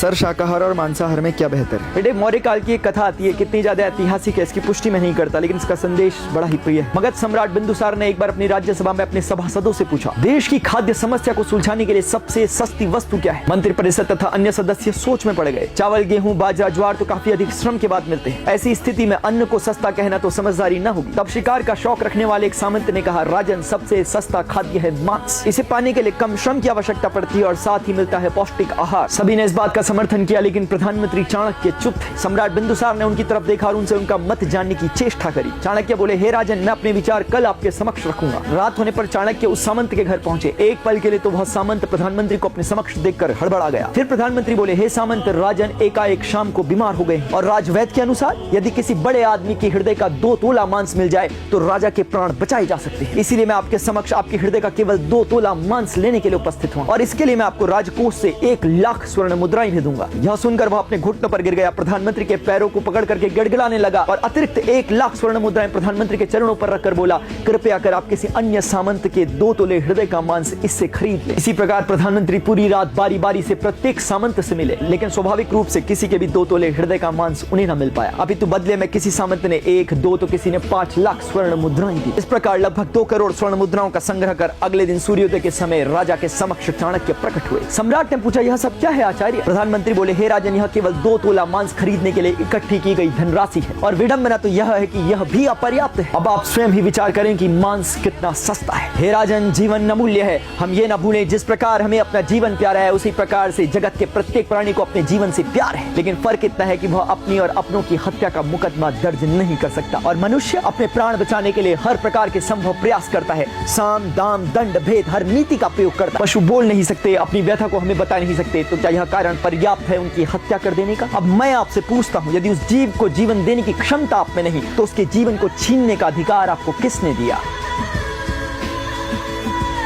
Sir, शाकाहार और मांसाहार में क्या बेहतर है? बेटे, मौर्य काल की एक कथा आती है, कितनी ज्यादा ऐतिहासिक है इसकी पुष्टि मैं नहीं करता, लेकिन इसका संदेश बड़ा ही प्रिय है। मगध सम्राट बिंदुसार ने एक बार अपनी राज्यसभा में अपने सभासदों से पूछा, देश की खाद्य समस्या को सुलझाने के लिए सबसे सस्ती वस्तु क्या है? मंत्रिपरिषद तथा अन्य सदस्य सोच में पड़ गए। चावल, गेहूं, बाजरा, ज्वार तो काफी अधिक श्रम के बाद मिलते हैं। ऐसी स्थिति में अन्न को सस्ता कहना तो समझदारी न होगी। तब शिकार का शौक रखने वाले एक सामंत ने कहा, राजन, सबसे सस्ता खाद्य है मांस। इसे पाने के लिए कम श्रम की आवश्यकता पड़ती है और साथ ही मिलता है पौष्टिक आहार। सभी ने इस बात का समर्थन किया, लेकिन प्रधानमंत्री चाणक्य चुप थे। सम्राट बिंदुसार ने उनकी तरफ देखा और उनसे उनका मत जानने की चेष्टा करी। चाणक्य बोले, हे राजन, मैं अपने विचार कल आपके समक्ष रखूंगा। रात होने पर चाणक्य उस सामंत के घर पहुंचे। एक पल के लिए तो वह सामंत प्रधानमंत्री को अपने समक्ष देखकर हड़बड़ा गया। फिर प्रधानमंत्री बोले, हे सामंत, राजन एकाएक शाम को बीमार हो गए और राजवैद्य के अनुसार यदि किसी बड़े आदमी के हृदय का 2 तोला मांस मिल जाए तो राजा के प्राण बचाए जा सकते हैं। इसीलिए मैं आपके समक्ष आपके हृदय का केवल 2 तोला मांस लेने के लिए उपस्थित हूँ और इसके लिए मैं आपको राजकोष से 1 लाख स्वर्ण मुद्राएं भी दूंगा। यह सुनकर वह अपने घुटनों पर गिर गया, प्रधानमंत्री के पैरों को पकड़ करके गिड़गिड़ाने लगा और अतिरिक्त 1 लाख स्वर्ण मुद्राएं प्रधानमंत्री के चरणों पर रखकर बोला, कृपया कर आप किसी अन्य सामंत के 2 तोले हृदय का मांस इससे खरीद ले। इसी प्रकार प्रधानमंत्री पूरी रात बारी बारी से प्रत्येक सामंत से मिले, लेकिन स्वाभाविक रूप से किसी के भी 2 तोले हृदय का मांस उन्हें न मिल पाया। अपितु बदले में किसी सामंत ने 1, 2 तो किसी ने 5 लाख स्वर्ण मुद्राएं दी। इस प्रकार लगभग 2 करोड़ स्वर्ण मुद्राओं का संग्रह कर अगले दिन सूर्योदय के समय राजा के समक्ष चाणक्य प्रकट हुए। सम्राट ने पूछा, यह सब क्या है आचार्य? प्रधानमंत्री बोले, हे राजन, यह केवल 2 तोला मांस खरीदने के लिए इकट्ठी की गई धनराशि है और विडंबना तो यह है कि यह भी अपर्याप्त है। अब आप स्वयं ही विचार करें कि मांस कितना सस्ता है। हे राजन, जीवन अमूल्य है। हम ये न भूलें, जिस प्रकार हमें अपना जीवन प्यारा है उसी प्रकार से जगत के प्रत्येक प्राणी को अपने जीवन से प्यार है। लेकिन फर्क इतना है कि वह अपनी और अपनों की हत्या का मुकदमा दर्ज नहीं कर सकता और मनुष्य अपने प्राण बचाने के लिए हर प्रकार के संभव प्रयास करता है। साम, दाम, दंड, भेद, हर नीति का प्रयोग करता है। पशु बोल नहीं सकते, अपनी व्यथा को हमें बता नहीं सकते, तो क्या यह कारण पर्याप्त है उनकी हत्या कर देने का? अब मैं आपसे पूछता हूँ, यदि उस जीव को जीवन देने की क्षमता आप में नहीं तो उसके जीवन को छीनने का अधिकार आपको किसने दिया?